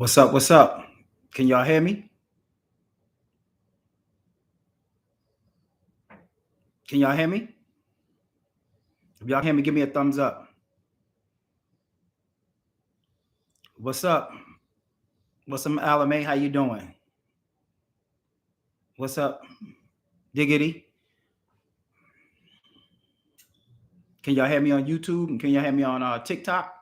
What's up? What's up? Can y'all hear me? Can y'all hear me? If y'all hear me, give me a thumbs up. What's up? What's up, Alame? How you doing? What's up, Diggity? Can y'all hear me on YouTube? And can y'all hear me on TikTok?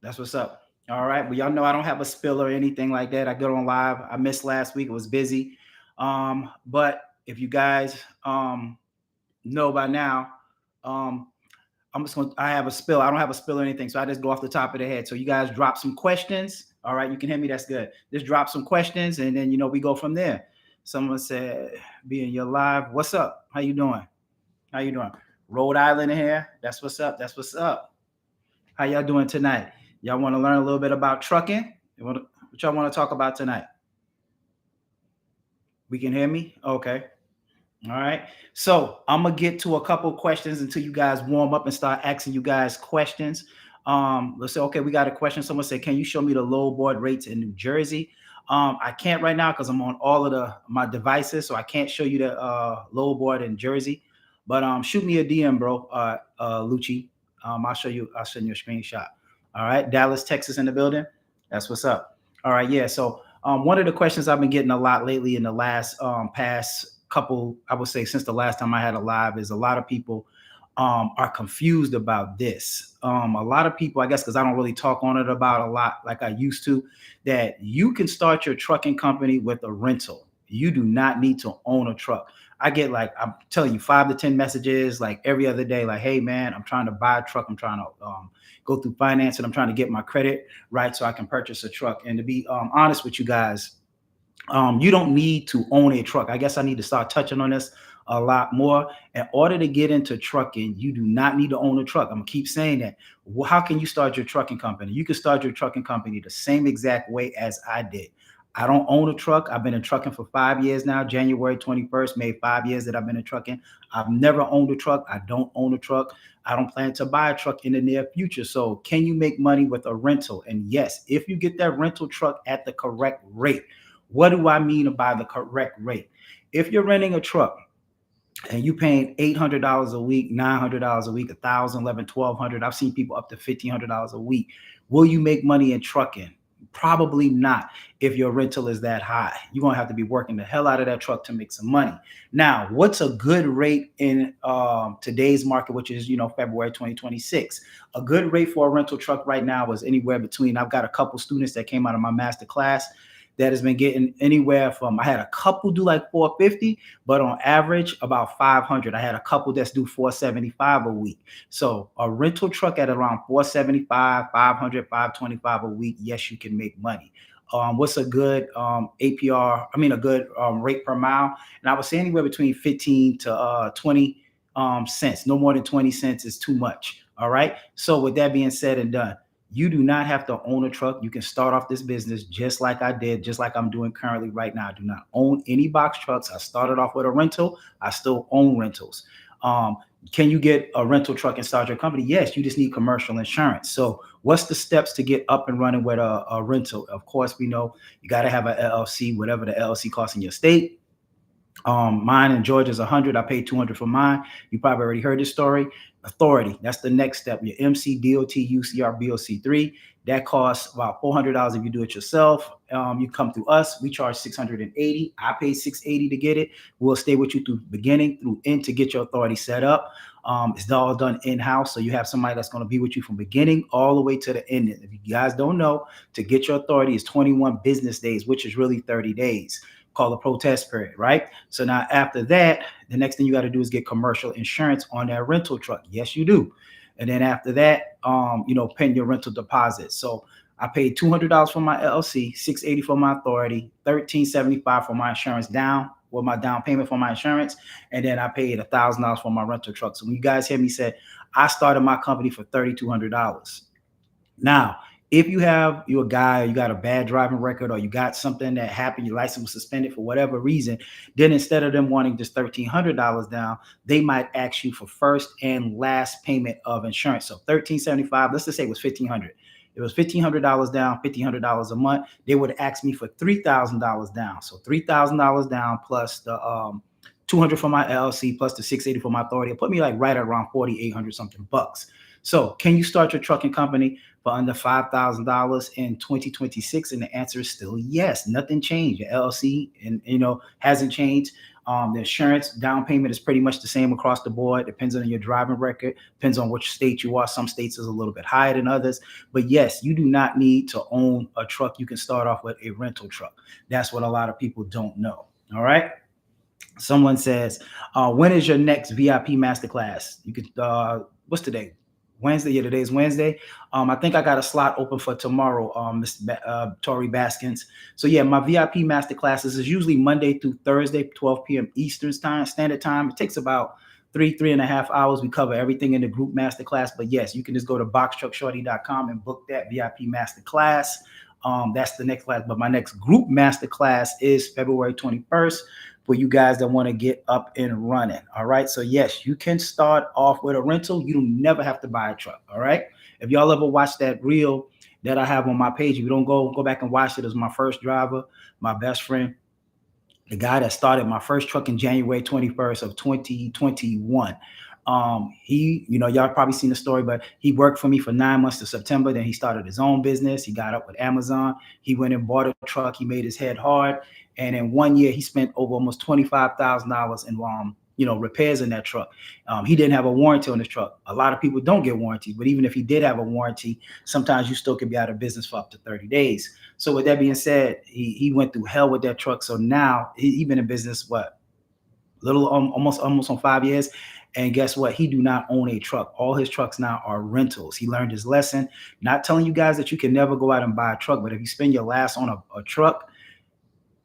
That's what's up. All right. Well, y'all know I don't have a spill or anything like that. I go on live. I missed last week. It was busy. But if you guys know by now, um, I have a spill. I don't have a spill or anything. So I just go off the top of the head. So you guys drop some questions. All right. You can hear me. That's good. Just drop some questions and then, we go from there. Someone said, be in your live. What's up? How you doing? How you doing? Rhode Island in here. That's what's up. That's what's up. How y'all doing tonight? Y'all want to learn a little bit about trucking? What y'all want to talk about tonight? We can hear me? Okay. All right. So I'm gonna get to a couple questions until you guys warm up and start asking you guys questions. Let's say, okay, we got a question. Someone said, can you show me the low board rates in New Jersey? I can't right now because I'm on all of my devices, so I can't show you the low board in Jersey. But shoot me a DM, bro, Lucci. I'll show you. I'll send you a screenshot. All right, Dallas, Texas, in the building. That's what's up. All right, yeah. So one of the questions I've been getting a lot lately in the last past couple, I would say since the last time I had a live, is a lot of people are confused about this. A lot of people, I guess, because I don't really talk on it about a lot like I used to, that you can start your trucking company with a rental. You do not need to own a truck. I get like, I'm telling you, 5 to 10 messages like every other day, like, hey man, I'm trying to buy a truck. I'm trying to go through finance and I'm trying to get my credit right so I can purchase a truck. And to be honest with you guys, you don't need to own a truck. I guess I need to start touching on this a lot more. In order to get into trucking, you do not need to own a truck. I'm gonna keep saying that. Well, how can you start your trucking company? You can start your trucking company the same exact way as I did. I don't own a truck. I've been in trucking for 5 years now. January 21st made 5 years that I've been in trucking. I've never owned a truck. I don't own a truck. I don't plan to buy a truck in the near future. So can you make money with a rental? And yes, if you get that rental truck at the correct rate. What do I mean by the correct rate? If you're renting a truck and you paying $800 a week, $900 a week, 1,000, 11, 1,200, I've seen people up to $1,500 a week. Will you make money in trucking? Probably not. If your rental is that high, you're gonna have to be working the hell out of that truck to make some money. Now, what's a good rate in today's market, which is February 2026? A good rate for a rental truck right now is anywhere between. I've got a couple students that came out of my master class that has been getting anywhere from, I had a couple do like 450, but on average about 500. I had a couple that's do 475 a week. So a rental truck at around 475, 500, 525 a week, yes, you can make money. What's a good APR? I mean, a good rate per mile? And I would say anywhere between 15 to 20 cents. No more than 20 cents is too much. All right. So with that being said and done, you do not have to own a truck. You can start off this business just like I did, just like I'm doing currently right now. I do not own any box trucks. I started off with a rental. I still own rentals. Can you get a rental truck and start your company? Yes, you just need commercial insurance. So what's the steps to get up and running with a rental? Of course, we know you got to have an LLC, whatever the LLC costs in your state. Mine in Georgia is 100. I paid 200 for mine. You probably already heard this story. Authority. That's the next step. Your MC, DOT, UCR, BOC3. That costs about $400 if you do it yourself. You come through us. We charge $680. I paid $680 to get it. We'll stay with you through beginning through end to get your authority set up. It's all done in-house. So you have somebody that's going to be with you from beginning all the way to the end. If you guys don't know, to get your authority is 21 business days, which is really 30 days. Called a protest period, right? So now after that, the next thing you got to do is get commercial insurance on that rental truck. Yes, you do. And then after that, paying your rental deposit. So I paid $200 for my LLC, $680 for my authority, $1,375 for my insurance down, with my down payment for my insurance, and then I paid $1,000 for my rental truck. So when you guys hear me say, I started my company for $3,200. Now, if you're a guy, or you got a bad driving record, or you got something that happened, your license was suspended for whatever reason, then instead of them wanting just $1,300 down, they might ask you for first and last payment of insurance. So $1,375, let's just say it was $1,500. It was $1,500 down, $1,500 a month. They would ask me for $3,000 down. So $3,000 down plus the 200 for my LLC plus the 680 for my authority. It put me like right around 4,800 something bucks. So can you start your trucking company for under $5,000 in 2026? And the answer is still yes. Nothing changed. Your LLC and hasn't changed. The insurance down payment is pretty much the same across the board. Depends on your driving record, depends on which state you are. Some states is a little bit higher than others. But yes, you do not need to own a truck. You can start off with a rental truck. That's what a lot of people don't know. All right. Someone says, when is your next VIP masterclass? You could, what's today? Wednesday. Yeah, today is Wednesday. I think I got a slot open for tomorrow, Mr. Tori Baskins. So yeah, my VIP masterclasses is usually Monday through Thursday, 12 p.m. Eastern Standard Time. It takes about 3.5 hours. We cover everything in the group masterclass. But yes, you can just go to boxtruckshorty.com and book that VIP masterclass. That's the next class. But my next group masterclass is February 21st. For you guys that want to get up and running. All right. So yes, you can start off with a rental. You don't never have to buy a truck. All right. If y'all ever watch that reel that I have on my page, if you don't go back and watch it, as my first driver, my best friend, the guy that started my first truck in January 21st of 2021. Y'all probably seen the story, but he worked for me for 9 months to September. Then he started his own business. He got up with Amazon. He went and bought a truck. He made his head hard. And in 1 year, he spent over almost $25,000 in repairs in that truck. He didn't have a warranty on his truck. A lot of people don't get warranties, but even if he did have a warranty, sometimes you still could be out of business for up to 30 days. So with that being said, he went through hell with that truck. So now he's been in business, almost on 5 years. And guess what? He do not own a truck. All his trucks now are rentals. He learned his lesson. Not telling you guys that you can never go out and buy a truck, but if you spend your last on a truck,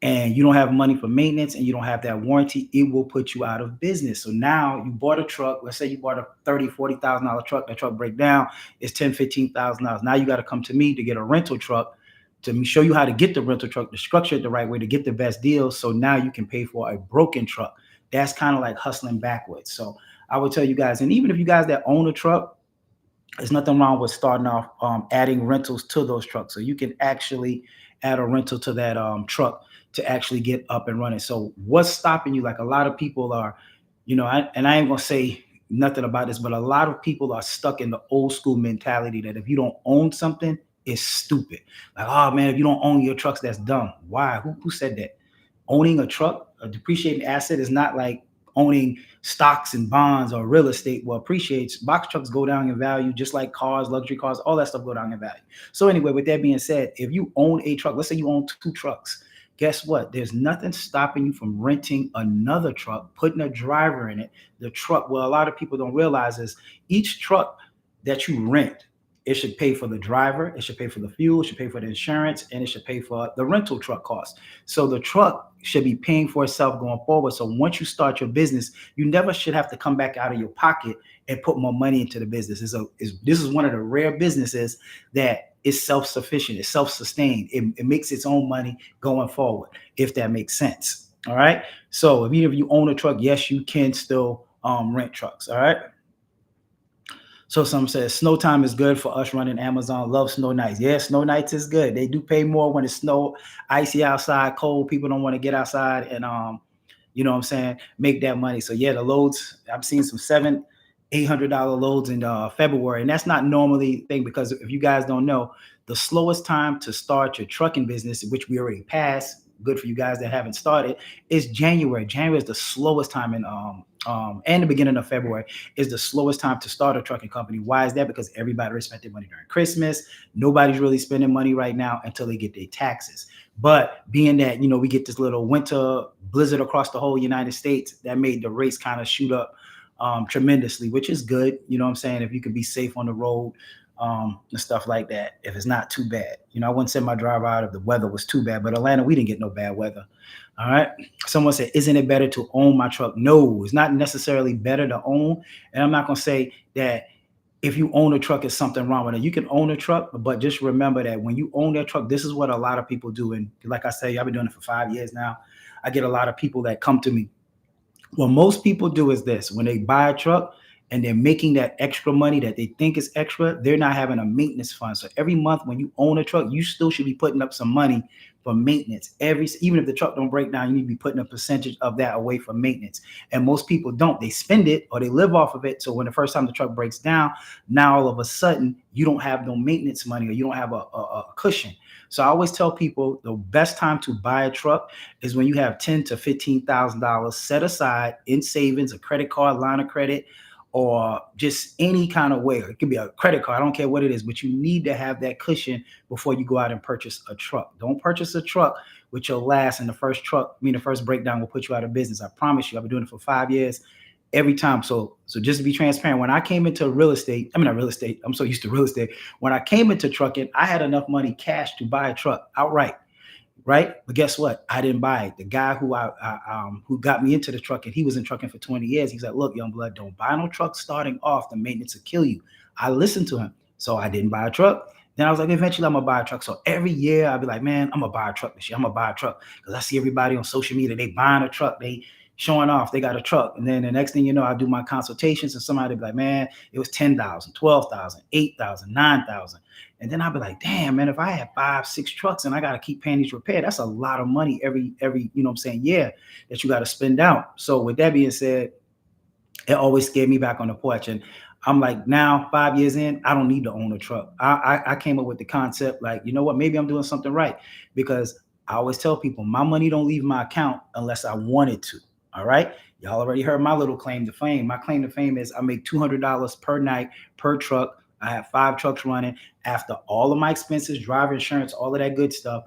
and you don't have money for maintenance and you don't have that warranty, it will put you out of business. So now you bought a truck. Let's say you bought a $30,000, $40,000 truck. That truck break down. It's $10,000, $15,000. Now you got to come to me to get a rental truck, to show you how to get the rental truck, to structure it the right way, to get the best deals. So now you can pay for a broken truck. That's kind of like hustling backwards. So I would tell you guys, and even if you guys that own a truck, there's nothing wrong with starting off adding rentals to those trucks. So you can actually add a rental to that truck to actually get up and running. So what's stopping you? Like a lot of people are, I ain't gonna say nothing about this, but a lot of people are stuck in the old school mentality that if you don't own something, it's stupid. Like, oh man, if you don't own your trucks, that's dumb. Why? Who said that? Owning a truck, a depreciating asset, is not like owning stocks and bonds or real estate. Well, appreciates. Box trucks go down in value, just like cars, luxury cars, all that stuff go down in value. So anyway, with that being said, if you own a truck, let's say you own 2 trucks, guess what? There's nothing stopping you from renting another truck, putting a driver in it. The truck, well, a lot of people don't realize is each truck that you rent, it should pay for the driver, it should pay for the fuel, it should pay for the insurance, and it should pay for the rental truck cost. So the truck should be paying for itself going forward. So once you start your business, you never should have to come back out of your pocket and put more money into the business. This is one of the rare businesses that is self-sufficient, it's self-sustained. It makes its own money going forward, if that makes sense. All right. So if you own a truck, yes, you can still rent trucks. All right. So some says snow time is good for us running Amazon. Love snow nights. Yeah, snow nights is good. They do pay more when it's snow, icy outside, cold. People don't want to get outside and make that money. So yeah, the loads, I've seen some $700-800 loads in February. And that's not normally a thing, because if you guys don't know, the slowest time to start your trucking business, which we already passed, good for you guys that haven't started, is January. January is the slowest time and the beginning of February is the slowest time to start a trucking company. Why is that? Because everybody already spent their money during Christmas. Nobody's really spending money right now until they get their taxes. But being that, we get this little winter blizzard across the whole United States, that made the rates kind of shoot up tremendously, which is good. You know what I'm saying? If you can be safe on the road and stuff like that, if it's not too bad. I wouldn't send my driver out if the weather was too bad, but Atlanta, we didn't get no bad weather. All right. Someone said, isn't it better to own my truck? No, it's not necessarily better to own. And I'm not going to say that if you own a truck, is something wrong with it. You can own a truck, but just remember that when you own that truck, this is what a lot of people do. And like I say, I've been doing it for 5 years now. I get a lot of people that come to me. What most people do is this: when they buy a truck, and they're making that extra money that they think is extra, they're not having a maintenance fund. So every month when you own a truck, you still should be putting up some money for maintenance. Even if the truck don't break down, you need to be putting a percentage of that away for maintenance. And most people don't. They spend it or they live off of it. So when the first time the truck breaks down, now all of a sudden you don't have no maintenance money, or you don't have a cushion. So I always tell people the best time to buy a truck is when you have $10,000 to $15,000 set aside in savings, a credit card, line of credit, or just any kind of way. It could be a credit card. I don't care what it is, but you need to have that cushion before you go out and purchase a truck. Don't purchase a truck with your last, and the first breakdown will put you out of business. I promise you, I've been doing it for 5 years every time. So just to be transparent, when I came into real estate, not real estate, I'm so used to real estate. When I came into trucking, I had enough money cash to buy a truck outright. Right. But guess what? I didn't buy it. The guy who got me into the trucking, he was in trucking for 20 years. He's like, look, young blood, don't buy no truck starting off. The maintenance will kill you. I listened to him. So I didn't buy a truck. Then I was like, eventually I'm gonna buy a truck. So every year I'll be like, man, I'm gonna buy a truck this year. I'm gonna buy a truck. Because I see everybody on social media, they buying a truck, they showing off, they got a truck. And then the next thing you know, I do my consultations and somebody be like, man, it was 10,000, 12,000, 8,000, 9,000. And then I'll be like, damn, man, if I have 5, 6 trucks and I got to keep paying these repairs, that's a lot of money every, year that you got to spend out. So with that being said, it always scared me back on the porch. And I'm like, now 5 years in, I don't need to own a truck. I came up with the concept, like, you know what, maybe I'm doing something right, because I always tell people my money don't leave my account unless I want it to. All right. Y'all already heard my little claim to fame. My claim to fame is I make $200 per night per truck. I have 5 trucks running. After all of my expenses, driver insurance, all of that good stuff,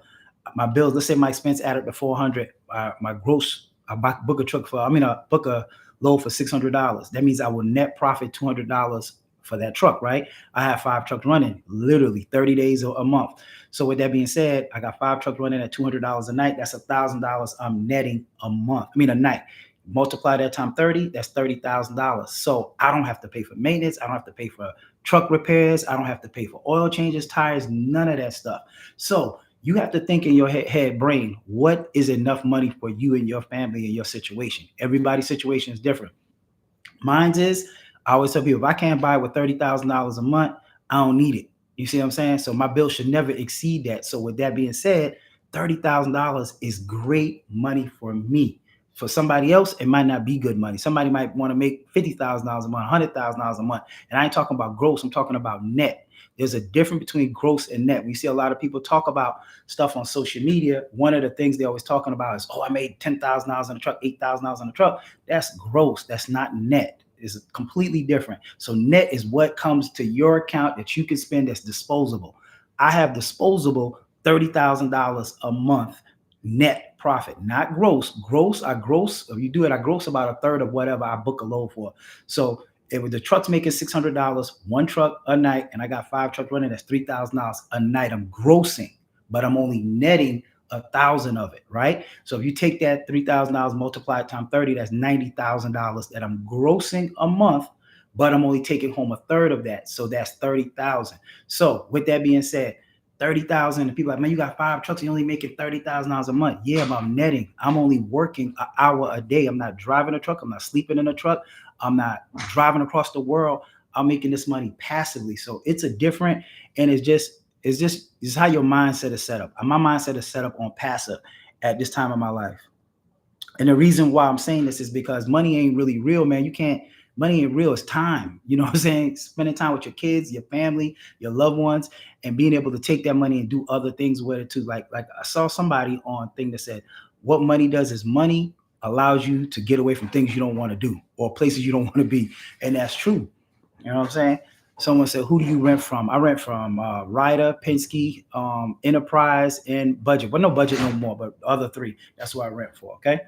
my bills, let's say my expense added to 400, my gross, I book a load for $600. That means I will net profit $200 for that truck, right? I have 5 trucks running, literally 30 days a month. So with that being said, I got 5 trucks running at $200 a night. That's $1,000 I'm netting a night. Multiply that time 30, that's $30,000. So I don't have to pay for maintenance. I don't have to pay for truck repairs. I don't have to pay for oil changes, tires, none of that stuff. So you have to think in your head brain, what is enough money for you and your family and your situation? Everybody's situation is different. Mine's is, I always tell people, if I can't buy it with $30,000 a month, I don't need it. You see what I'm saying? So my bill should never exceed that. So with that being said, $30,000 is great money for me. For somebody else, it might not be good money. Somebody might want to make $50,000 a month, $100,000 a month. And I ain't talking about gross, I'm talking about net. There's a difference between gross and net. We see a lot of people talk about stuff on social media. One of the things they're always talking about is, oh, I made $10,000 on a truck, $8,000 on a truck. That's gross. That's not net. It's completely different. So net is what comes to your account that you can spend that's disposable. I have disposable $30,000 a month net profit, not gross. If you do it, I gross about a third of whatever I book a load for. So if the truck's making $600, 1 truck a night, and I got 5 trucks running, that's $3,000 a night. I'm grossing, but I'm only netting 1,000 of it, right? So if you take that $3,000 multiplied times 30, that's $90,000 that I'm grossing a month, but I'm only taking home a third of that. So that's 30,000. So with that being said, 30,000, and people are like, man, you got 5 trucks, you're only making $30,000 a month. Yeah, but I'm netting. I'm only working an hour a day. I'm not driving a truck. I'm not sleeping in a truck. I'm not driving across the world. I'm making this money passively. So it's a different, and it's how your mindset is set up. My mindset is set up on passive at this time of my life. And the reason why I'm saying this is because money ain't really real, man. Money ain't real. It's time. You know what I'm saying? Spending time with your kids, your family, your loved ones, and being able to take that money and do other things with it too. Like I saw somebody on thing that said, what money does is money allows you to get away from things you don't want to do or places you don't want to be. And that's true. You know what I'm saying? Someone said, who do you rent from? I rent from Ryder, Penske, Enterprise, and Budget. Well, no Budget no more, but other 3. That's who I rent for, okay?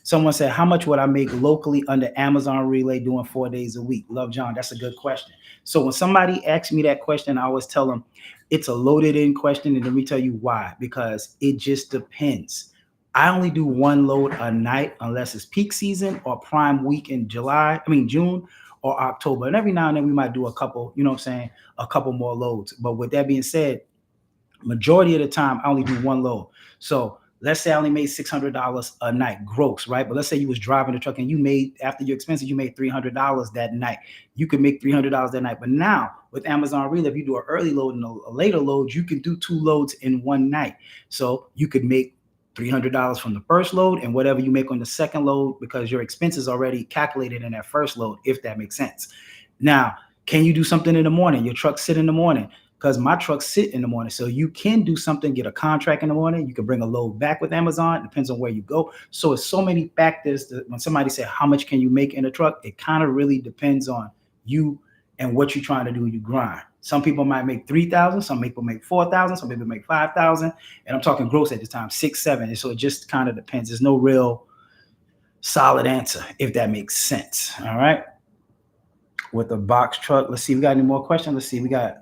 Someone said, how much would I make locally under Amazon Relay doing 4 days a week? Love John, that's a good question. So when somebody asks me that question, I always tell them it's a loaded in question. And let me tell you why, because it just depends. I only do 1 load a night unless it's peak season or prime week in June or October. And every now and then we might do a couple, a couple more loads. But with that being said, majority of the time, I only do 1 load. So let's say I only made $600 a night gross, right? But let's say you was driving the truck and you made, after your expenses, you made $300 that night. You could make $300 that night. But now with Amazon Relay, if you do an early load and a later load, you can do 2 loads in one night. So you could make $300 from the first load and whatever you make on the second load, because your expenses already calculated in that first load, if that makes sense. Now, can you do something in the morning? Your truck sit in the morning, because my trucks sit in the morning. So you can do something, get a contract in the morning. You can bring a load back with Amazon. It depends on where you go. So it's so many factors that when somebody said, how much can you make in a truck? It kind of really depends on you and what you're trying to do. You grind. Some people might make 3,000. Some people make 4,000. Some people make 5,000. And I'm talking gross at this time, 6, 7. And so it just kind of depends. There's no real solid answer, if that makes sense. All right. With a box truck. Let's see. We got any more questions? Let's see. We got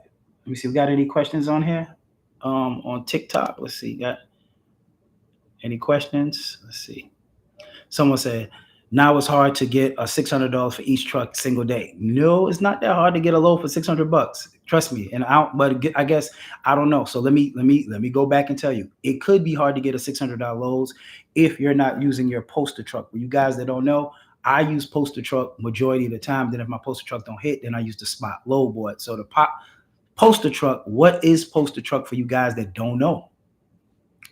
any questions on here? On TikTok. Let's see. Got any questions? Let's see. Someone said, now it's hard to get a $600 for each truck single day. No, it's not that hard to get a load for $600. Trust me. And I guess I don't know. So let me go back and tell you, it could be hard to get a $600 loads if you're not using your poster truck. For you guys that don't know, I use poster truck majority of the time. Then if my poster truck don't hit, then I use the spot load board. So the poster truck, what is poster truck for you guys that don't know?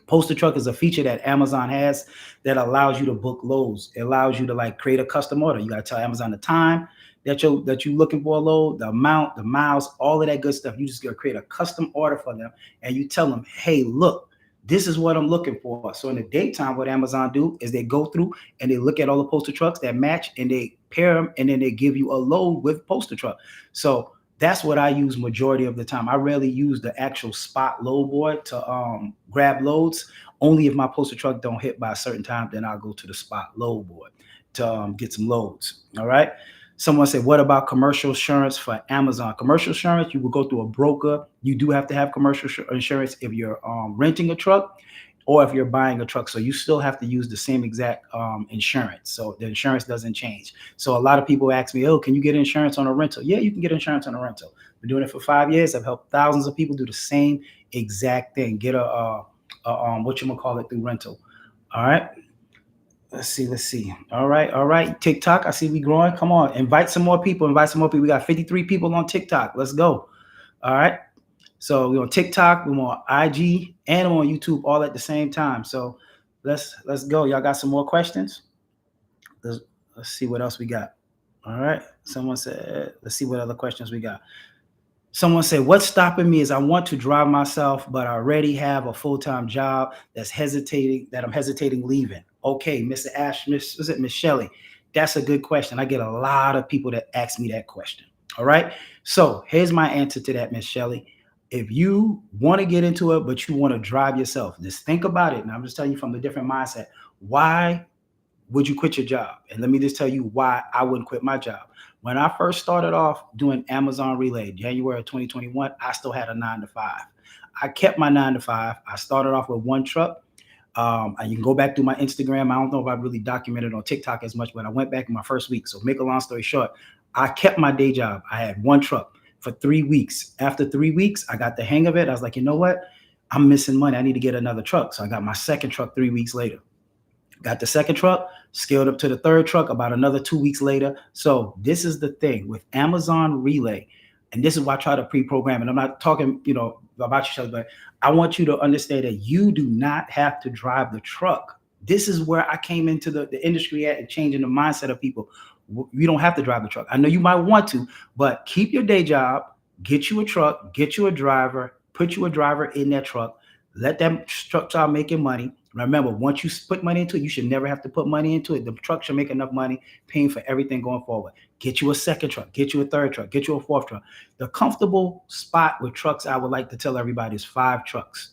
Poster truck is a feature that Amazon has that allows you to book loads. It allows you to like create a custom order. You got to tell Amazon the time that you're looking for a load, the amount, the miles, all of that good stuff. You just got to create a custom order for them, and you tell them, hey, look, this is what I'm looking for. So in the daytime, what Amazon do is they go through and they look at all the poster trucks that match, and they pair them, and then they give you a load with poster truck. So that's what I use majority of the time. I rarely use the actual spot load board to grab loads. Only if my poster truck don't hit by a certain time, then I'll go to the spot load board to get some loads. All right. Someone said, what about commercial insurance for Amazon? Commercial insurance, you will go through a broker. You do have to have commercial insurance if you're renting a truck or if you're buying a truck. So you still have to use the same exact insurance. So the insurance doesn't change. So a lot of people ask me, oh, can you get insurance on a rental? Yeah, you can get insurance on a rental. Been doing it for 5 years. I've helped thousands of people do the same exact thing. Get a through rental. All right. Let's see. All right. TikTok, I see we growing. Come on, invite some more people. We got 53 people on TikTok. Let's go. All right. So we're on TikTok, we're on IG, and I'm on YouTube all at the same time. So let's go. Y'all got some more questions? Let's see what else we got. All right. Someone said, let's see what other questions we got. Someone said, what's stopping me is I want to drive myself, but I already have a full-time job that I'm hesitating leaving. Okay, Mr. Ash, Miss Shelley, that's a good question. I get a lot of people that ask me that question. All right. So here's my answer to that, Miss Shelley. If you want to get into it, but you want to drive yourself, just think about it. And I'm just telling you from a different mindset. Why would you quit your job? And let me just tell you why I wouldn't quit my job. When I first started off doing Amazon Relay, January of 2021, I still had a 9-to-5. I kept my 9-to-5. I started off with one truck. You can go back through my Instagram. I don't know if I really documented on TikTok as much, but I went back in my first week. So make a long story short, I kept my day job. I had one truck for 3 weeks. After 3 weeks, I got the hang of it. I was like, you know what? I'm missing money. I need to get another truck. So I got my second truck 3 weeks later. Got the second truck, scaled up to the third truck about another 2 weeks later. So this is the thing with Amazon Relay. And this is why I try to pre-program. And I'm not talking, about yourself, but I want you to understand that you do not have to drive the truck. This is where I came into the industry at and changing the mindset of people. You don't have to drive the truck. I know you might want to, but keep your day job, get you a truck, get you a driver, put you a driver in that truck, let that truck start making money. Remember, once you put money into it, you should never have to put money into it. The truck should make enough money paying for everything going forward. Get you a second truck, get you a third truck, get you a fourth truck. The comfortable spot with trucks, I would like to tell everybody, is 5 trucks.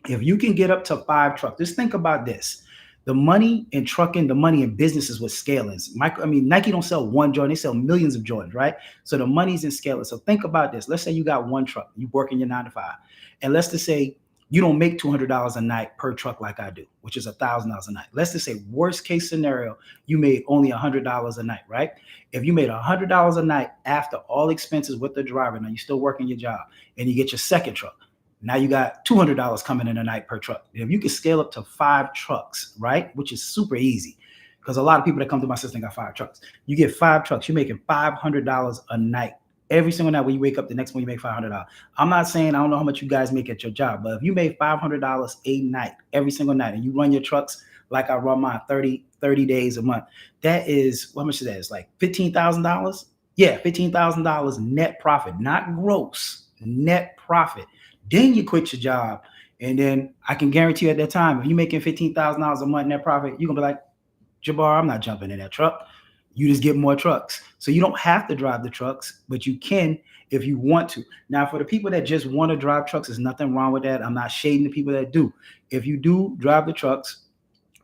If you can get up to 5 trucks, just think about this. The money in trucking, the money in business is what scaling is. Nike don't sell one Jordan, they sell millions of Jordans, right? So the money's in scaling. So think about this. Let's say you got one truck, you work in your 9-to-5. And let's just say you don't make $200 a night per truck like I do, which is $1,000 a night. Let's just say worst case scenario, you made only $100 a night, right? If you made $100 a night after all expenses with the driver, now you're still working your job, and you get your second truck. Now you got $200 coming in a night per truck. If you can scale up to 5 trucks, right, which is super easy, because a lot of people that come to my system got 5 trucks. You get 5 trucks, you're making $500 a night. Every single night when you wake up, the next one you make $500. I'm not saying I don't know how much you guys make at your job, but if you made $500 a night, every single night, and you run your trucks like I run mine 30 days a month, that is, how much is that? It's like $15,000. Yeah, $15,000 net profit, not gross, net profit. Then you quit your job. And then I can guarantee you at that time, if you're making $15,000 a month net profit, you're going to be like, Jabbar, I'm not jumping in that truck. You just get more trucks. So you don't have to drive the trucks, but you can if you want to. Now, for the people that just want to drive trucks, there's nothing wrong with that. I'm not shading the people that do. If you do drive the trucks,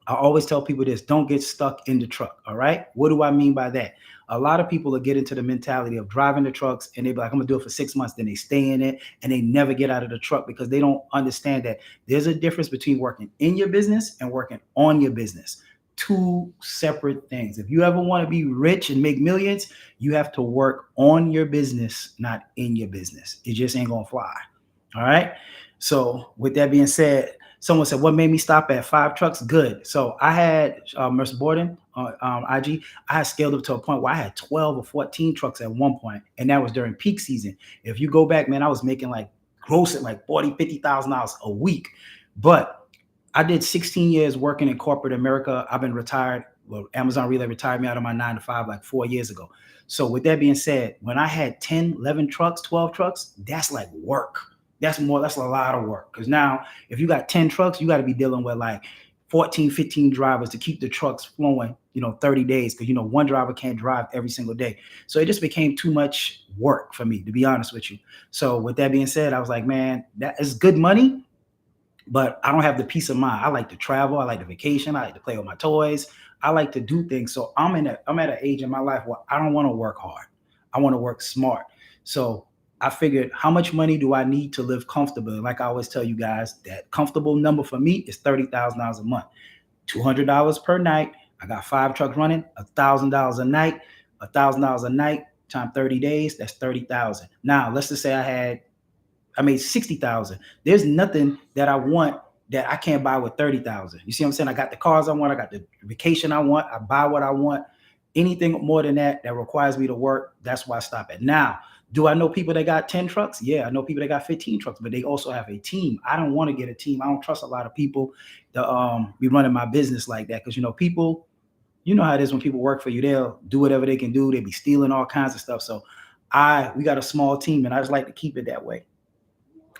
I always tell people this: don't get stuck in the truck. All right. What do I mean by that? A lot of people will get into the mentality of driving the trucks and they be like, I'm gonna do it for 6 months. Then they stay in it and they never get out of the truck because they don't understand that there's a difference between working in your business and working on your business. Two separate things. If you ever want to be rich and make millions, you have to work on your business, not in your business. It just ain't gonna fly. All right. So with that being said, someone said, what made me stop at 5 trucks? Good. So I had Mercer Borden on IG. I had scaled up to a point where I had 12 or 14 trucks at one point, and that was during peak season. If you go back, man, I was making like gross at like $40,000, $50,000 a week. But I did 16 years working in corporate America. I've been retired. Well, Amazon Relay retired me out of my 9 to 5 like 4 years ago. So with that being said, when I had 10, 11 trucks, 12 trucks, that's like work. That's a lot of work. Because now if you got 10 trucks, you got to be dealing with like 14, 15 drivers to keep the trucks flowing, 30 days. Because, one driver can't drive every single day. So it just became too much work for me, to be honest with you. So with that being said, I was like, man, that is good money, but I don't have the peace of mind. I like to travel. I like to vacation. I like to play with my toys. I like to do things. So I'm at an age in my life where I don't want to work hard. I want to work smart. So I figured, how much money do I need to live comfortably? Like I always tell you guys, that comfortable number for me is $30,000 a month, $200 per night. I got 5 trucks running, $1,000 a night, $1,000 a night times 30 days. That's 30,000. Now let's just say I made 60,000. There's nothing that I want that I can't buy with 30,000. You see what I'm saying? I got the cars I want. I got the vacation I want. I buy what I want. Anything more than that requires me to work, that's why I stop at. Now, do I know people that got 10 trucks? Yeah, I know people that got 15 trucks, but they also have a team. I don't want to get a team. I don't trust a lot of people to be running my business like that. Because, people, you know how it is when people work for you. They'll do whatever they can do. They be stealing all kinds of stuff. So we got a small team, and I just like to keep it that way.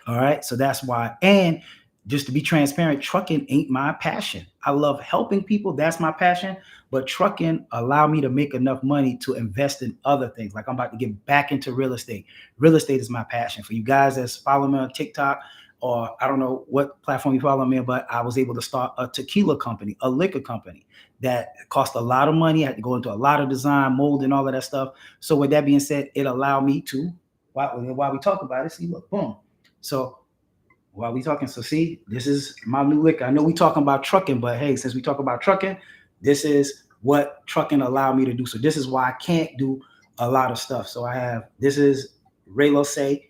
All right. So that's why. And just to be transparent, trucking ain't my passion. I love helping people. That's my passion. But trucking allowed me to make enough money to invest in other things. Like I'm about to get back into real estate. Real estate is my passion. For you guys that's following me on TikTok, or I don't know what platform you follow me on, but I was able to start a tequila company, a liquor company that cost a lot of money. I had to go into a lot of design, mold, and all of that stuff. So with that being said, it allowed me to, while we talk about it, see, look, boom. So while we talking, so see, this is my new liquor. I know we talking about trucking, but hey, since we talk about trucking, this is what trucking allowed me to do. So this is why I can't do a lot of stuff. So this is Reylo,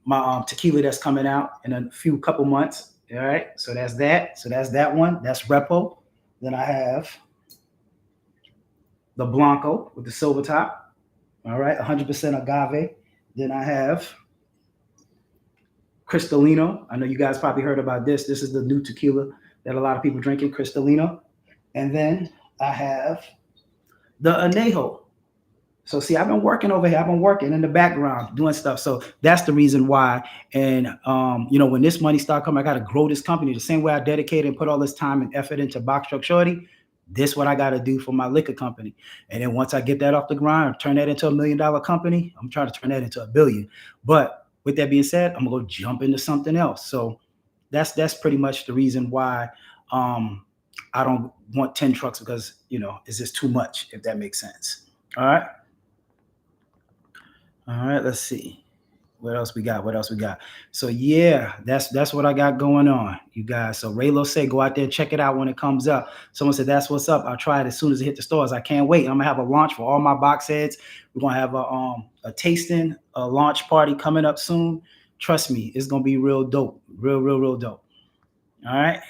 my tequila that's coming out in a couple months. All right. So that's that. So that's that one. That's Repo. Then I have the Blanco with the silver top. All right. 100% agave. Then I have Cristalino. I know you guys probably heard about this. This is the new tequila that a lot of people drinking, Cristalino. And then I have the Anejo. So see, I've been working over here. I've been working in the background doing stuff. So that's the reason why. And when this money start coming, I got to grow this company the same way I dedicated and put all this time and effort into Box Truck Shorty. This what I got to do for my liquor company. And then once I get that off the ground, turn that into $1 million company. I'm trying to turn that into $1 billion. But with that being said, I'm gonna go jump into something else. So that's pretty much the reason why I don't want 10 trucks, because it's just too much, if that makes sense. All right, let's see. What else we got? So yeah, that's what I got going on, you guys. So Reylo, go out there, check it out when it comes up. Someone said, that's what's up. I'll try it as soon as it hit the stores. I can't wait. I'm gonna have a launch for all my box heads. We're gonna have a tasting, a launch party coming up soon. Trust me, it's gonna be real dope, real dope. All right.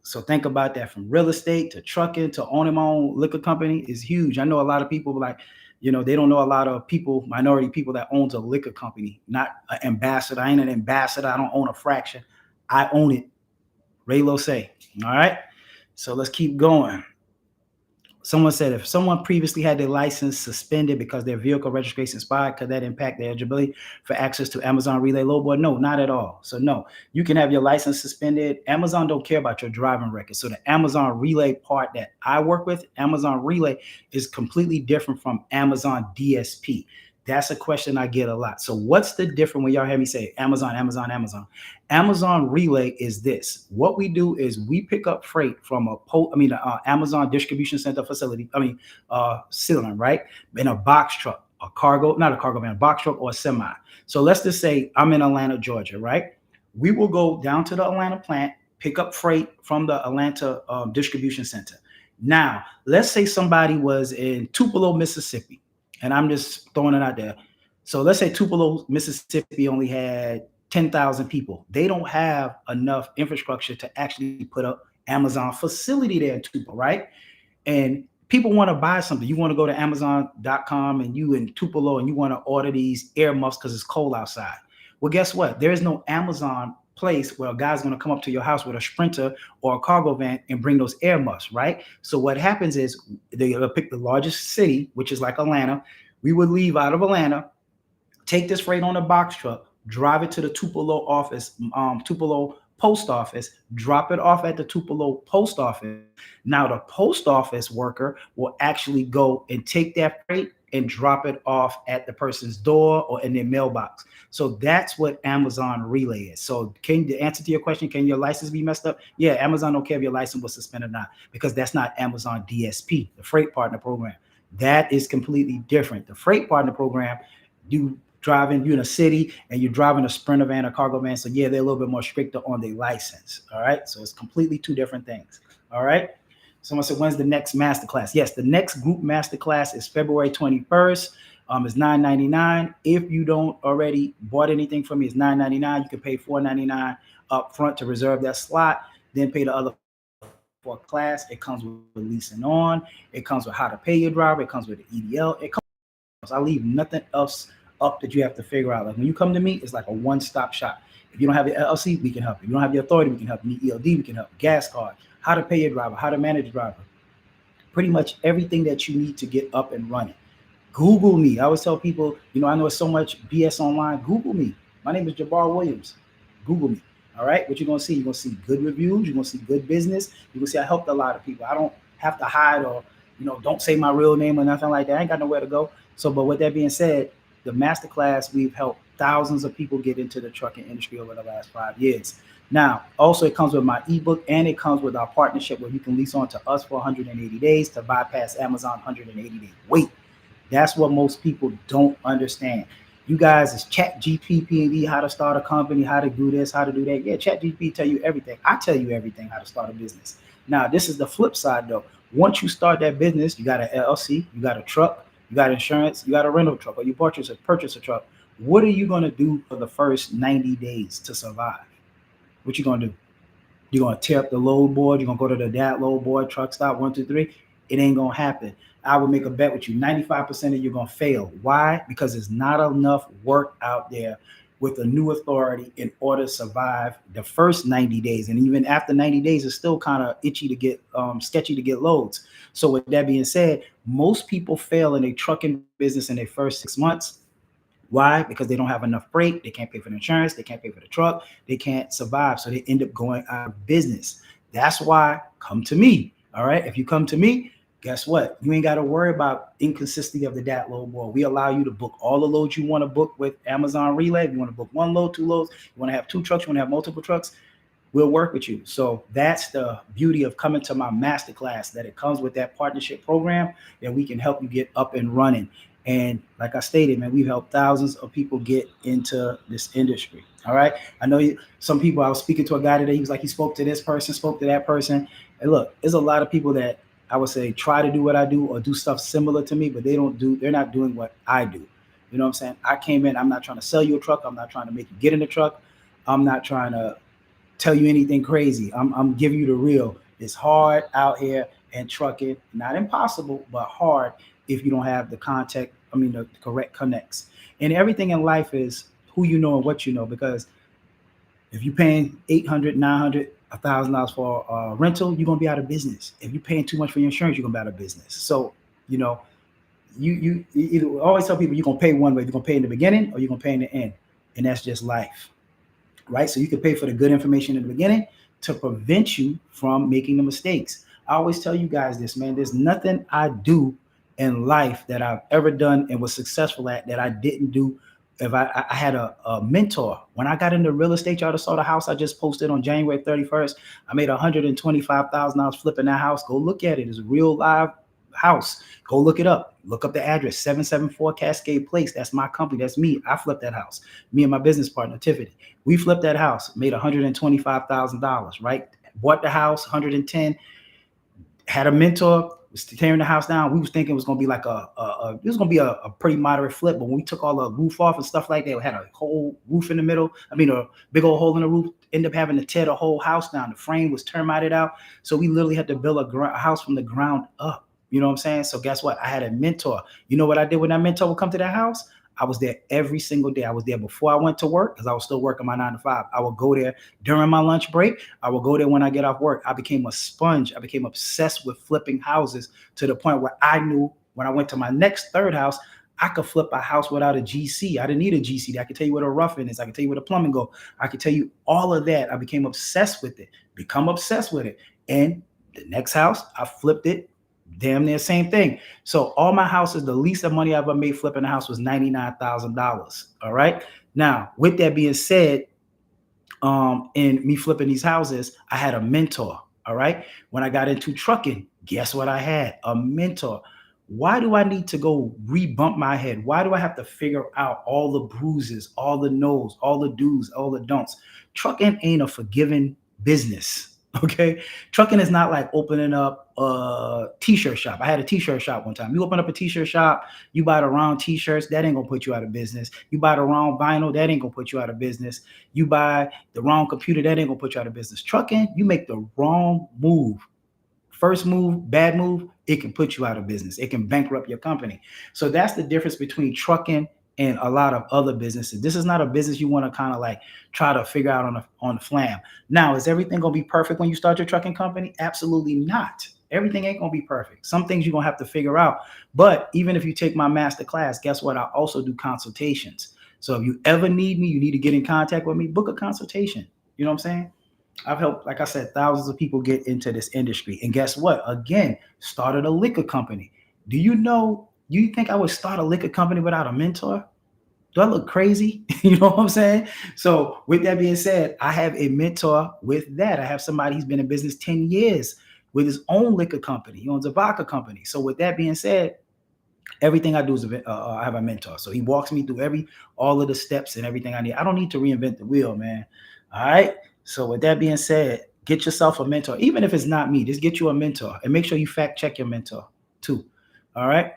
So think about that, from real estate to trucking to owning my own liquor company is huge. I know a lot of people like, they don't know a lot of people, minority people that owns a liquor company, not an ambassador. I ain't an ambassador. I don't own a fraction. I own it. Raylo say. All right. So let's keep going. Someone said if someone previously had their license suspended because their vehicle registration expired, could that impact their eligibility for access to Amazon Relay Lowboard? No, not at all. So no, you can have your license suspended. Amazon don't care about your driving record. So the Amazon Relay part that I work with, Amazon Relay, is completely different from Amazon DSP. That's a question I get a lot. So what's the difference when y'all hear me say Amazon, Amazon, Amazon? Amazon Relay is this. What we do is we pick up freight from Amazon distribution center facility. Ceiling, right? In a box truck, a cargo, not a cargo van, a box truck or a semi. So let's just say I'm in Atlanta, Georgia, right? We will go down to the Atlanta plant, pick up freight from the Atlanta distribution center. Now, let's say somebody was in Tupelo, Mississippi, and I'm just throwing it out there. So let's say Tupelo, Mississippi only had 10,000 people. They don't have enough infrastructure to actually put up Amazon facility there in Tupelo, right? And people want to buy something. You want to go to Amazon.com and you in Tupelo and you want to order these air muffs because it's cold outside. Well, guess what? There is no Amazon place where a guy's going to come up to your house with a Sprinter or a cargo van and bring those air muffs, right? So what happens is they'll pick the largest city, which is like Atlanta. We would leave out of Atlanta, take this freight on a box truck, drive it to the Tupelo office, Tupelo post office, drop it off at the Tupelo post office. Now the post office worker will actually go and take that freight and drop it off at the person's door or in their mailbox. So that's what Amazon Relay is. So the answer to your question, can your license be messed up? Yeah, Amazon don't care if your license was suspended or not, because that's not Amazon DSP, the Freight Partner Program. That is completely different. The Freight Partner Program, you're in a city and you're driving a Sprinter van or cargo van. So yeah, they're a little bit more stricter on their license. All right. So it's completely two different things. All right. Someone said, when's the next masterclass? Yes, the next group masterclass is February 21st. It's $9.99. If you don't already bought anything from me, it's $9.99. You can pay $4.99 up front to reserve that slot, then pay the other for a class. It comes with leasing on. It comes with how to pay your driver. It comes with the EDL. I leave nothing else up that you have to figure out. Like when you come to me, it's like a one-stop shop. If you don't have your LLC, we can help you. If you don't have your authority, we can help you. You need ELD, we can help you. Gas card, how to pay your driver, how to manage your driver. Pretty much everything that you need to get up and running. Google me. I always tell people, I know it's so much BS online. Google me. My name is Jabbar Williams. Google me. All right. What you're going to see? You're going to see good reviews. You're going to see good business. You're going to see I helped a lot of people. I don't have to hide or, don't say my real name or nothing like that. I ain't got nowhere to go. So, but with that being said, the masterclass, we've helped thousands of people get into the trucking industry over the last 5 years. Now, also it comes with my ebook and it comes with our partnership where you can lease on to us for 180 days to bypass Amazon 180-day wait. That's what most people don't understand. You guys is ChatGPT, how to start a company, how to do this, how to do that. Yeah, ChatGPT tell you everything. I tell you everything how to start a business. Now, this is the flip side though. Once you start that business, you got an LLC, you got a truck, you got insurance, you got a rental truck, or you purchase a truck. What are you going to do for the first 90 days to survive? What you going to do? You're going to tear up the load board. You're going to go to the DAT load board, truck stop, 1, 2, 3. It ain't going to happen. I would make a bet with you. 95% of you are going to fail. Why? Because there's not enough work out there with a new authority in order to survive the first 90 days. And even after 90 days, it's still kind of itchy to get, sketchy to get loads. So with that being said, most people fail in a trucking business in their first 6 months. Why? Because they don't have enough freight. They can't pay for the insurance. They can't pay for the truck. They can't survive. So they end up going out of business. That's why come to me. All right. If you come to me, guess what? You ain't got to worry about inconsistency of the DAT load board. We allow you to book all the loads you want to book with Amazon Relay. If you want to book 1 load, 2 loads, you want to have 2 trucks, you want to have multiple trucks, we'll work with you. So that's the beauty of coming to my masterclass, that it comes with that partnership program that we can help you get up and running. And like I stated, man, we've helped thousands of people get into this industry. All right. I know some people, I was speaking to a guy today. He was like, he spoke to this person, spoke to that person. And look, there's a lot of people that I would say try to do what I do or do stuff similar to me, but they're not doing what I do. You know what I'm saying? I came in, I'm not trying to sell you a truck. I'm not trying to make you get in the truck. I'm not trying to tell you anything crazy. I'm giving you the real. It's hard out here and trucking, not impossible, but hard if you don't have the contact, the correct connects. And everything in life is who you know and what you know, because if you're paying 800, 900, $1,000 for a rental, you're gonna be out of business. If you're paying too much for your insurance, you're gonna be out of business. So, you know, you either always tell people you're gonna pay one way, you're gonna pay in the beginning or you're gonna pay in the end. And that's just life, right? So you can pay for the good information in the beginning to prevent you from making the mistakes. I always tell you guys this, man. There's nothing I do in life that I've ever done and was successful at that I didn't do. If I had a mentor when I got into real estate, y'all just saw the house I just posted on January 31st. I made $125,000 flipping that house. Go look at it. It's a real live house. Go look it up. Look up the address, 774 Cascade Place. That's my company. That's me. I flipped that house. Me and my business partner, Tiffany. We flipped that house, made $125,000, right? Bought the house, 110, had a mentor, was tearing the house down. We was thinking it was gonna be like it was gonna be a pretty moderate flip, but when we took all the roof off and stuff like that, we had a whole roof in the middle. A big old hole in the roof. Ended up having to tear the whole house down. The frame was termited out, so we literally had to build a house from the ground up. You know what I'm saying? So guess what? I had a mentor. You know what I did when that mentor would come to that house? I was there every single day. I was there before I went to work because I was still working my 9 to 5. I would go there during my lunch break. I would go there when I get off work. I became a sponge. I became obsessed with flipping houses to the point where I knew when I went to my next third house, I could flip a house without a GC. I didn't need a GC. I could tell you what a roughing is. I could tell you where the plumbing go. I could tell you all of that. I became obsessed with it, become obsessed with it. And the next house, I flipped it damn near same thing. So all my houses, the least of money I ever made flipping a house was $99,000. All right. Now, with that being said, in me flipping these houses, I had a mentor. All right. When I got into trucking, guess what I had? A mentor. Why do I need to go rebump my head? Why do I have to figure out all the bruises, all the no's, all the do's, all the don'ts? Trucking ain't a forgiving business. Okay. Trucking is not like opening up a t-shirt shop. I had a t-shirt shop one time. You open up a t-shirt shop, you buy the wrong t-shirts, that ain't gonna put you out of business. You buy the wrong vinyl, that ain't gonna put you out of business. You buy the wrong computer, that ain't gonna put you out of business. Trucking, you make the wrong move. First move, bad move, it can put you out of business. It can bankrupt your company. So that's the difference between trucking and a lot of other businesses. This is not a business you want to kind of like try to figure out on the flam. Now, is everything gonna be perfect when you start your trucking company? Absolutely not. Everything ain't gonna be perfect. Some things you're gonna have to figure out. But even if you take my master class, guess what? I also do consultations. So if you ever need me, you need to get in contact with me, book a consultation. You know what I'm saying? I've helped, like I said, thousands of people get into this industry. And guess what? Again, started a liquor company. Do you think I would start a liquor company without a mentor? Do I look crazy? You know what I'm saying? So with that being said, I have a mentor with that. I have somebody who's been in business 10 years with his own liquor company. He owns a vodka company. So with that being said, everything I do is I have a mentor. So he walks me through all of the steps and everything I need. I don't need to reinvent the wheel, man. All right. So with that being said, get yourself a mentor. Even if it's not me, just get you a mentor and make sure you fact check your mentor too. All right.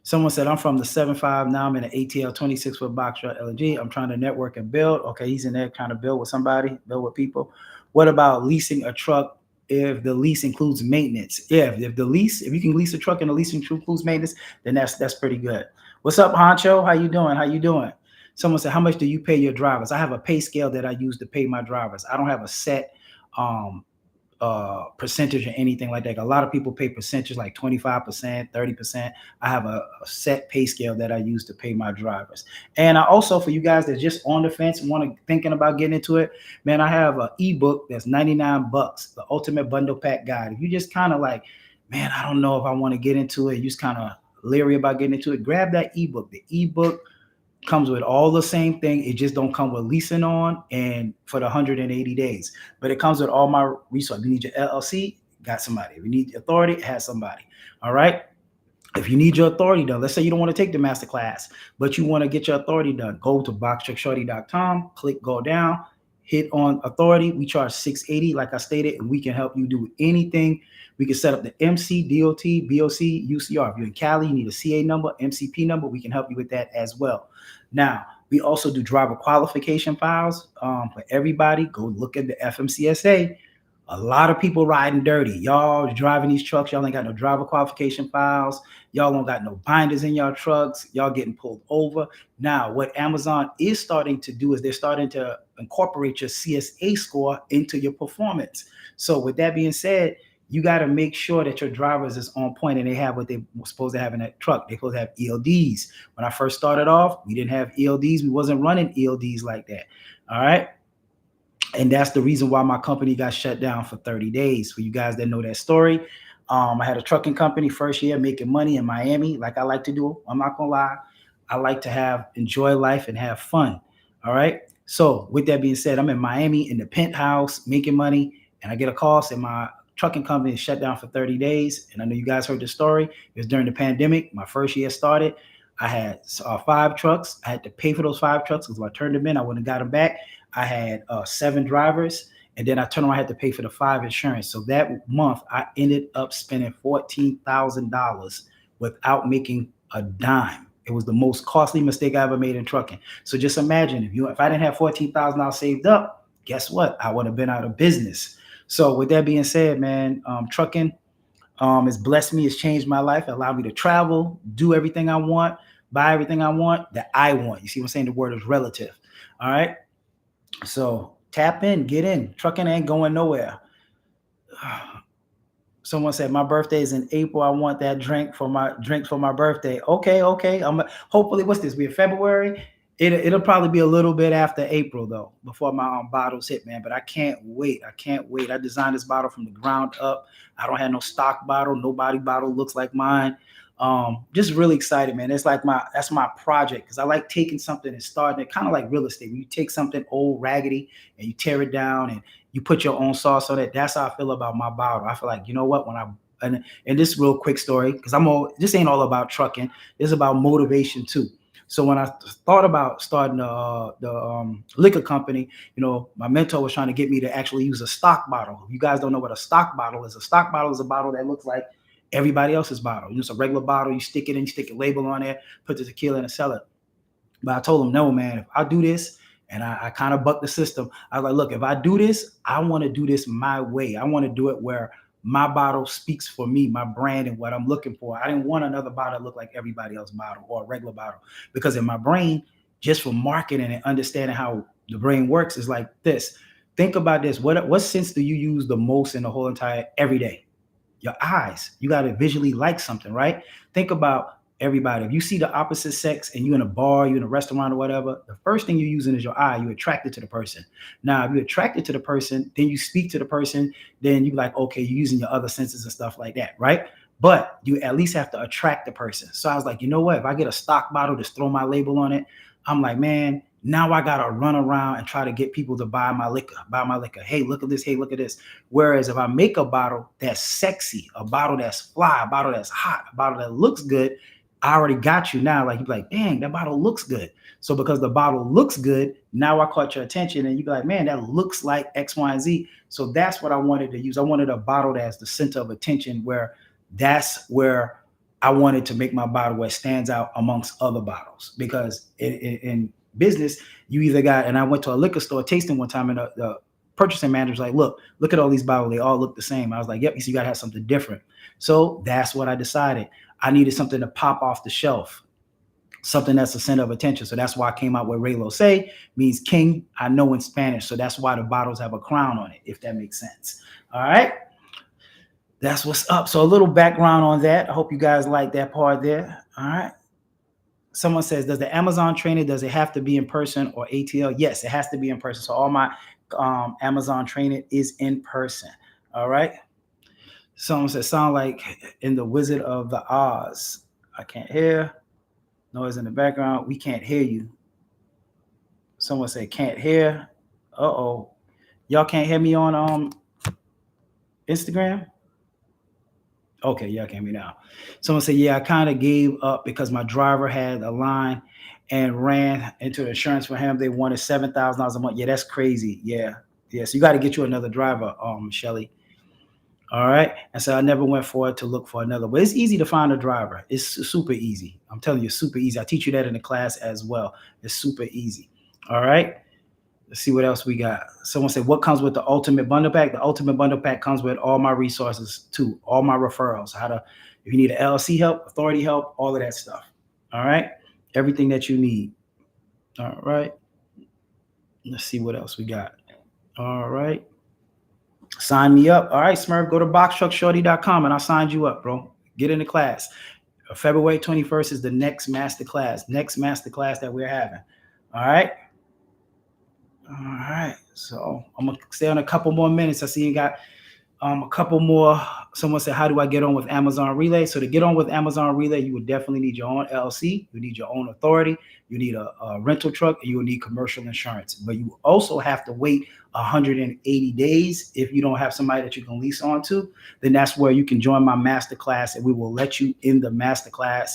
Someone said, I'm from the 7.5. Now I'm in an ATL 26-foot box truck LG. I'm trying to network and build. Okay, he's in there trying to build with somebody, build with people. What about leasing a truck if the lease includes maintenance? Yeah, if you can lease a truck and the lease includes maintenance, then that's pretty good. What's up, Honcho? How you doing? How you doing? Someone said, how much do you pay your drivers? I have a pay scale that I use to pay my drivers. I don't have a set percentage or anything like that. A lot of people pay percentage like 25%, 30%. I have a set pay scale that I use to pay my drivers. And I also, for you guys that just on the fence and thinking about getting into it, man, I have an ebook that's $99, the Ultimate Bundle Pack Guide. If you just kind of like, man, I don't know if I want to get into it, you just kind of leery about getting into it, grab that ebook. The ebook comes with all the same thing. It just don't come with leasing on and for the 180 days. But it comes with all my resources. If you need your LLC, got somebody. If you need authority, has somebody. All right. If you need your authority done, let's say you don't want to take the master class, but you want to get your authority done, go to boxtruckshorty.com, click go down, hit on authority, we charge 680, like I stated, and we can help you do anything. We can set up the MC, DOT, BOC, UCR. If you're in Cali, you need a CA number, MCP number, we can help you with that as well. Now, we also do driver qualification files for everybody. Go look at the FMCSA. A lot of people riding dirty. Y'all driving these trucks. Y'all ain't got no driver qualification files. Y'all don't got no binders in y'all trucks. Y'all getting pulled over. Now, what Amazon is starting to do is they're starting to incorporate your CSA score into your performance. So with that being said, you got to make sure that your drivers is on point and they have what they were supposed to have in that truck. They're supposed to have ELDs. When I first started off, we didn't have ELDs. We wasn't running ELDs like that. All right. And that's the reason why my company got shut down for 30 days. For you guys that know that story, I had a trucking company first year making money in Miami, like I like to do. I'm not gonna lie, I like to enjoy life and have fun. All right. So with that being said, I'm in Miami in the penthouse making money, and I get a call saying my trucking company is shut down for 30 days. And I know you guys heard the story. It was during the pandemic. My first year started. I had 5 trucks. I had to pay for those 5 trucks because if I turned them in, I wouldn't have got them back. I had 7 drivers, and then I turned around, I had to pay for the 5 insurance. So that month, I ended up spending $14,000 without making a dime. It was the most costly mistake I ever made in trucking. So just imagine if I didn't have $14,000 saved up, guess what? I would have been out of business. So with that being said, man, trucking has blessed me. It's changed my life. It allowed me to travel, do everything I want, buy everything I want that I want. You see what I'm saying? The word is relative. All right. So tap in, get in. Trucking ain't going nowhere. Someone said my birthday is in April. I want that drink for my birthday. Okay. Hopefully, what's this? We're in February. It'll probably be a little bit after April though, before my bottles hit, man. But I can't wait. I designed this bottle from the ground up. I don't have no stock bottle. Nobody bottle looks like mine. Just really excited, man. That's my project because I like taking something and starting it, kind of like real estate. When you take something old, raggedy, and you tear it down and you put your own sauce on it. That's how I feel about my bottle. I feel like, you know what, and this real quick story, because this ain't all about trucking. It's about motivation too. So when I thought about starting the liquor company, my mentor was trying to get me to actually use a stock bottle. If you guys don't know what a stock bottle is a bottle that looks like everybody else's bottle. It's a regular bottle. You stick it in, you stick a label on there, put the tequila in and sell it. But I told him, no, man, if I do this, and I kind of bucked the system. I was like, look, if I do this, I want to do this my way. I want to do it where my bottle speaks for me, my brand, and what I'm looking for. I didn't want another bottle to look like everybody else's bottle or a regular bottle, because in my brain, just for marketing and understanding how the brain works, is like this. Think about this. What sense do you use the most in the whole entire every day? Your eyes. You got to visually like something, right? Think about everybody. If you see the opposite sex and you're in a bar, you're in a restaurant or whatever, the first thing you're using is your eye. You're attracted to the person. Now, if you're attracted to the person, then you speak to the person, then you're like, okay, you're using your other senses and stuff like that, right? But you at least have to attract the person. So I was like, you know what? If I get a stock bottle, just throw my label on it. I'm like, man, now I got to run around and try to get people to buy my liquor. Hey, look at this. Hey, look at this. Whereas if I make a bottle that's sexy, a bottle that's fly, a bottle that's hot, a bottle that looks good, I already got you now. Like, you're like, dang, that bottle looks good. So because the bottle looks good, now I caught your attention and you be like, man, that looks like X, Y, and Z. So that's what I wanted to use. I wanted a bottle that's the center of attention, where that's where I wanted to make my bottle where it stands out amongst other bottles. Because in business, you either got, and I went to a liquor store tasting one time, and the purchasing manager's like, look at all these bottles. They all look the same. I was like, yep, so you got to have something different. So that's what I decided. I needed something to pop off the shelf, something that's the center of attention. So that's why I came out with Rey Say, means king, I know, in Spanish. So that's why the bottles have a crown on it, if that makes sense. All right. That's what's up. So a little background on that. I hope you guys like that part there. All right. Someone says, does the Amazon training, does it have to be in person or ATL? Yes, it has to be in person. So all my Amazon training is in person. All right. Someone says, sound like in the Wizard of the Oz. I can't hear. Noise in the background. We can't hear you. Someone said, can't hear. Uh-oh. Y'all can't hear me on Instagram? Okay, y'all can hear me now. Someone said, yeah, I kind of gave up because my driver had a line and ran into the insurance for him. They wanted $7,000 a month. Yeah, that's crazy. Yeah. Yeah. So you got to get you another driver, Shelly. All right. And so I never went forward to look for another. But it's easy to find a driver. It's super easy. I'm telling you, super easy. I teach you that in the class as well. It's super easy. All right. Let's see what else we got. Someone said, what comes with the ultimate bundle pack? The ultimate bundle pack comes with all my resources too, all my referrals, how to, if you need an LLC help, authority help, all of that stuff. All right. Everything that you need. All right. Let's see what else we got. All right. Sign me up. All right, Smurf, go to boxtruckshorty.com and I'll sign you up, bro. Get in the class. February 21st is the next master class that we're having. All right. All right. So I'm going to stay on a couple more minutes. I see you got a couple more. Someone said, how do I get on with Amazon Relay? So to get on with Amazon Relay, you would definitely need your own LLC. You need your own authority. You need a rental truck, and you will need commercial insurance. But you also have to wait 180 days. If you don't have somebody that you can lease onto, then that's where you can join my masterclass, and we will let you in the masterclass.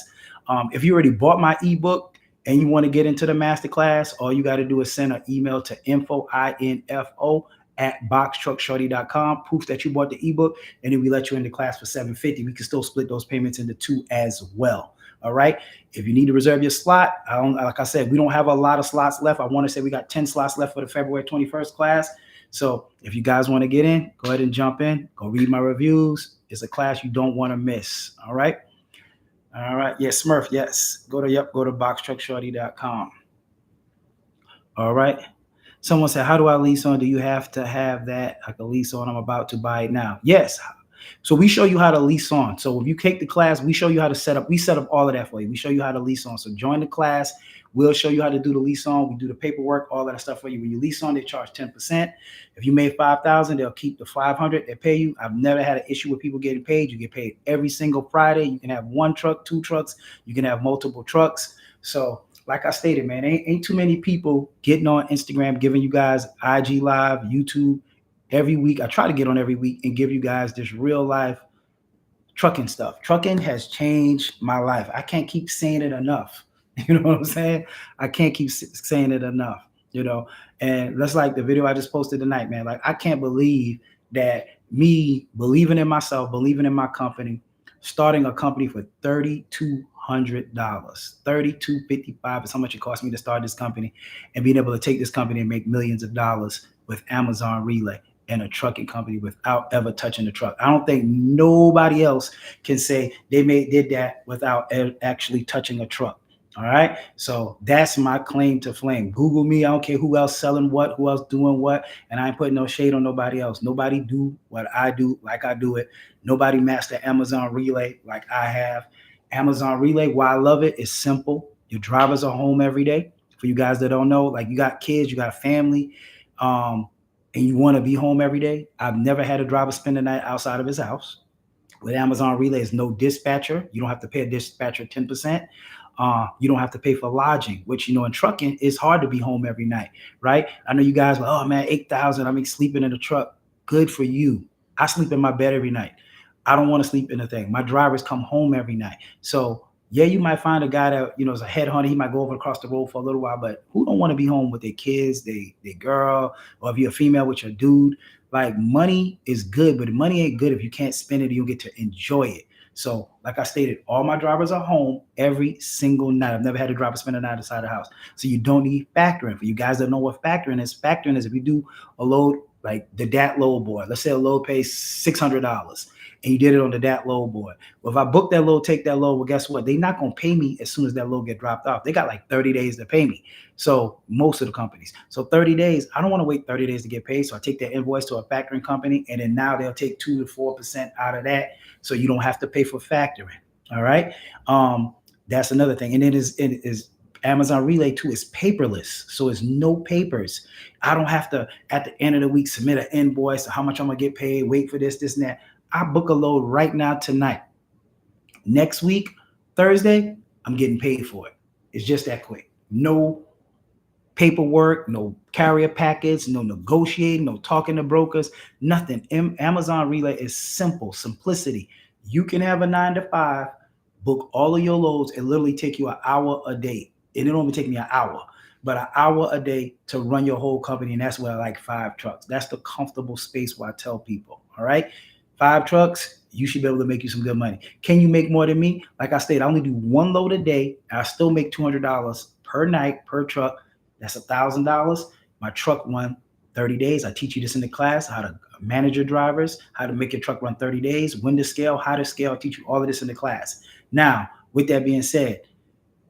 If you already bought my ebook and you want to get into the masterclass, all you got to do is send an email to info at boxtruckshorty.com, proof that you bought the ebook, and then we let you into class for $750. We can still split those payments into two as well. All right. If you need to reserve your slot, like I said, we don't have a lot of slots left. I want to say we got 10 slots left for the February 21st class. So if you guys want to get in, go ahead and jump in. Go read my reviews. It's a class you don't want to miss. All right. All right. Yes, Smurf. Yes. Go to boxtruckshorty.com. All right. Someone said, how do I lease on? Do you have to have that? I can lease on. I'm about to buy it now. Yes. So we show you how to lease on. So if you take the class, we show you how to set up. We set up all of that for you. We show you how to lease on. So join the class. We'll show you how to do the lease on. We do the paperwork, all that stuff for you. When you lease on, they charge 10%. If you made $5,000, they'll keep the $500. They pay you. I've never had an issue with people getting paid. You get paid every single Friday. You can have one truck, two trucks. You can have multiple trucks. So like I stated, man, ain't too many people getting on Instagram, giving you guys IG Live, YouTube every week. I try to get on every week and give you guys this real life trucking stuff. Trucking has changed my life. I can't keep saying it enough. You know what I'm saying? I can't keep saying it enough, you know? And that's like the video I just posted tonight, man. Like, I can't believe that me believing in myself, believing in my company, starting a company for $3,200, $3,255 is how much it cost me to start this company, and being able to take this company and make millions of dollars with Amazon Relay and a trucking company without ever touching the truck. I don't think nobody else can say they did that without actually touching a truck. All right. So that's my claim to fame. Google me. I don't care who else selling what, who else doing what. And I ain't putting no shade on nobody else. Nobody do what I do like I do it. Nobody master Amazon Relay like I have. Amazon Relay, why I love it, is simple. Your drivers are home every day. For you guys that don't know, like, you got kids, you got a family, and you want to be home every day. I've never had a driver spend the night outside of his house. With Amazon Relay, there's no dispatcher. You don't have to pay a dispatcher 10%. You don't have to pay for lodging, which, you know, in trucking, it's hard to be home every night, right? I know you guys are, oh man, 8,000, I mean, sleeping in the truck. Good for you. I sleep in my bed every night. I don't want to sleep in the thing. My drivers come home every night. So yeah, you might find a guy that, you know, is a headhunter. He might go over across the road for a little while, but who don't want to be home with their kids, their girl, or if you're a female with your dude? Like, money is good, but money ain't good if you can't spend it and you don't get to enjoy it. So like I stated, all my drivers are home every single night. I've never had a driver spend a night outside the house. So you don't need factoring. For you guys that know what factoring is if you do a load like the DAT load board, let's say a load pays $600 and you did it on the DAT load board. Well, if I book that load, take that load, well, guess what? They're not going to pay me as soon as that load get dropped off. They got like 30 days to pay me. So most of the companies. So 30 days, I don't want to wait 30 days to get paid. So I take that invoice to a factoring company, and then now they'll take 2 to 4% out of that. So you don't have to pay for factoring. All right. That's another thing. And it is Amazon Relay too is paperless. So it's no papers. I don't have to, at the end of the week, submit an invoice of how much I'm going to get paid, wait for this, and that. I book a load right now tonight. Next week, Thursday, I'm getting paid for it. It's just that quick. No paperwork, no carrier packets, no negotiating, no talking to brokers, nothing. Amazon Relay is simple, simplicity. You can have a 9 to 5, book all of your loads, and literally take you an hour a day. and it only take me an hour. But an hour a day to run your whole company, and that's where I like 5 trucks. That's the comfortable space where I tell people, all right, 5 trucks, you should be able to make you some good money. Can you make more than me? Like I stated, I only do 1 load a day. I still make $200 per night per truck. That's $1,000. My truck run 30 days. I teach you this in the class, how to manage your drivers, how to make your truck run 30 days, when to scale, how to scale. I teach you all of this in the class. Now, with that being said,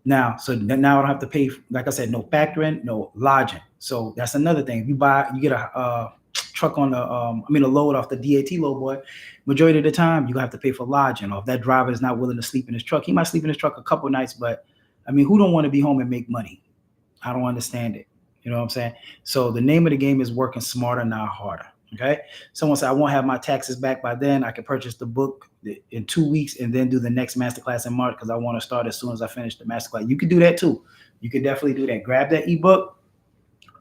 now I don't have to pay, like I said, no factoring, no lodging. So that's another thing. If you get a truck on a load off the DAT load boy, majority of the time you have to pay for lodging. Or if that driver is not willing to sleep in his truck, he might sleep in his truck a couple nights, but I mean, who don't want to be home and make money? I don't understand it. You know what I'm saying? So the name of the game is working smarter, not harder. Okay. Someone said, I won't have my taxes back by then. I can purchase the book in 2 weeks and then do the next masterclass in March because I want to start as soon as I finish the masterclass. You can do that too. You can definitely do that. Grab that ebook,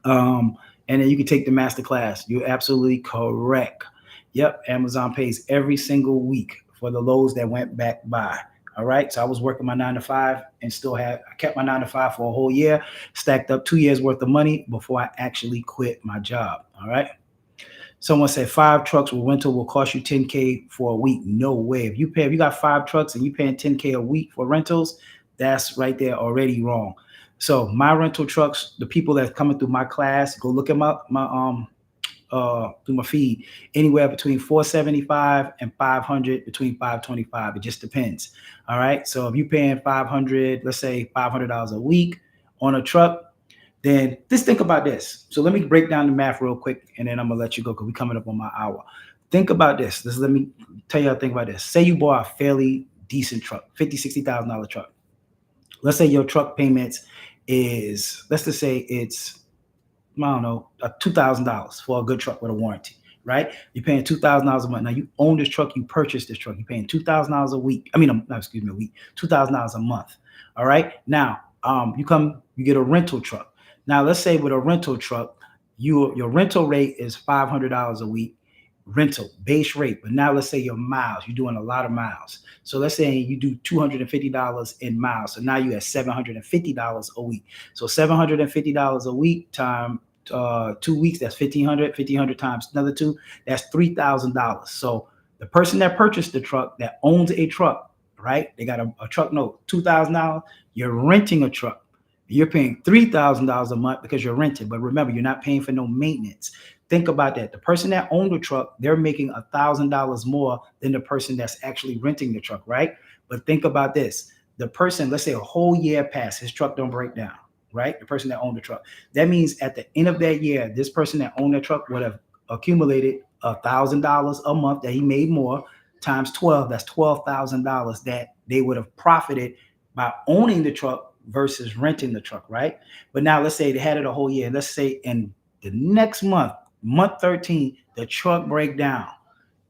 and then you can take the masterclass. You're absolutely correct. Yep. Amazon pays every single week for the loads that went back by. All right. So I was working my 9 to 5 and I kept my 9 to 5 for a whole year, stacked up 2 years worth of money before I actually quit my job. All right. Someone said 5 trucks with rental will cost you 10K for a week. No way. If you got 5 trucks and you paying 10K a week for rentals, that's right there already wrong. So my rental trucks, the people that's coming through my class, go look at my through my feed, anywhere between 475 and 500, between 525. It just depends. All right. So if you're paying 500, let's say $500 a week on a truck, then just think about this. So let me break down the math real quick, and then I'm gonna let you go because we're coming up on my hour. Think about this. Let me tell you how to think about this. Say you bought a fairly decent truck, $50,000-$60,000 truck. Let's say your truck payments is, let's just say it's, I don't know, $2,000 for a good truck with a warranty, right? You're paying $2,000 a month. Now you own this truck, you purchased this truck, you're paying $2,000 a week. A week, $2,000 a month. All right. Now, you get a rental truck. Now, let's say with a rental truck, your rental rate is $500 a week, rental base rate. But now let's say your miles, you're doing a lot of miles. So let's say you do $250 in miles. So now you have $750 a week. So $750 a week times 2 weeks, that's $1,500 times another 2, that's $3,000. So the person that purchased the truck, that owns a truck, right? They got a truck note, $2,000. You're renting a truck. You're paying $3,000 a month because you're renting. But remember, you're not paying for no maintenance. Think about that. The person that owned the truck, they're making $1,000 more than the person that's actually renting the truck, right? But think about this. The person, let's say a whole year passed, his truck don't break down, right? The person that owned the truck. That means at the end of that year, this person that owned the truck would have accumulated $1,000 a month that he made more times 12. That's $12,000 that they would have profited by owning the truck versus renting the truck, right? But now let's say they had it a whole year. Let's say in the next month 13, the truck break down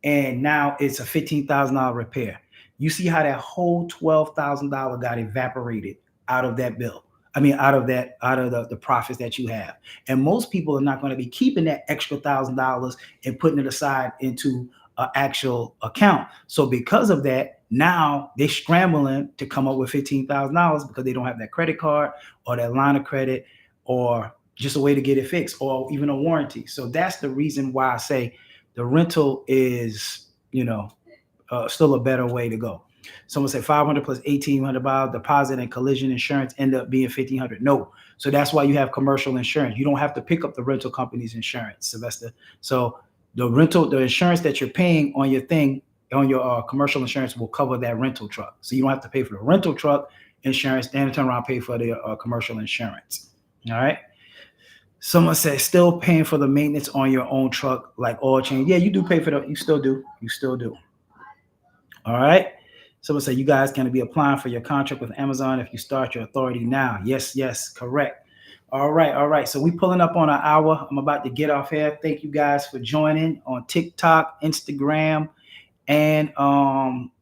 and now it's a $15,000 repair. You see how that whole $12,000 got evaporated out of that bill. Out of the profits that you have. And most people are not going to be keeping that extra $1,000 and putting it aside into an actual account. So because of that, now they're scrambling to come up with $15,000 because they don't have that credit card or that line of credit or just a way to get it fixed or even a warranty. So that's the reason why I say the rental is, still a better way to go. Someone said 500 plus $1,800 deposit and collision insurance end up being $1,500. No. So that's why you have commercial insurance. You don't have to pick up the rental company's insurance, Sylvester. So the insurance that you're paying on your thing, on your commercial insurance will cover that rental truck. So you don't have to pay for the rental truck insurance, then turn around and pay for the commercial insurance. All right. Someone said still paying for the maintenance on your own truck, like oil change. Yeah, you do pay for you still do. You still do. All right. Someone said you guys can be applying for your contract with Amazon if you start your authority now. Yes, correct. All right. So we pulling up on an hour. I'm about to get off here. Thank you guys for joining on TikTok, Instagram, and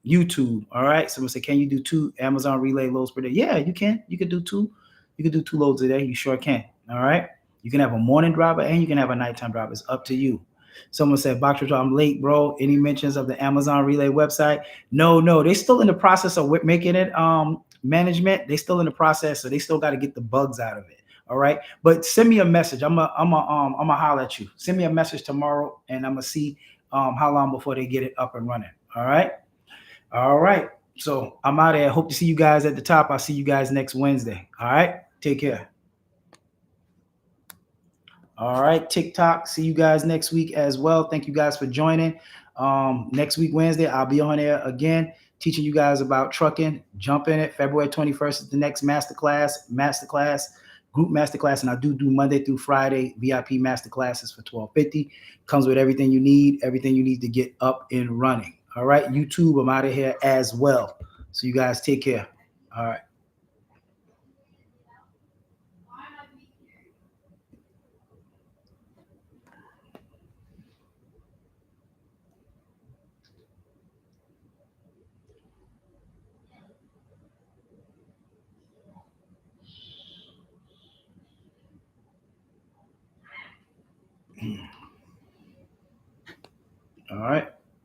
YouTube. All right. Someone said, can you do 2 Amazon relay loads per day? Yeah, you can. You can do 2. You can do 2 loads a day. You sure can. All right. You can have a morning driver and you can have a nighttime driver. It's up to you. Someone said, Box, I'm late, bro. Any mentions of the Amazon Relay website? No, they're still in the process of making it management. They're still in the process, so they still got to get the bugs out of it. All right. But send me a message. I'm a holler at you. Send me a message tomorrow and I'm gonna see how long before they get it up and running. All right. All right. So I'm out of here. Hope to see you guys at the top. I'll see you guys next Wednesday. All right. Take care. All right, TikTok. See you guys next week as well. Thank you guys for joining. Next week, Wednesday, I'll be on there again, teaching you guys about trucking. Jump in it. February 21st is the next group masterclass. And I do Monday through Friday VIP masterclasses for $12.50. Comes with everything you need to get up and running. All right, YouTube, I'm out of here as well. So you guys take care. All right. All right.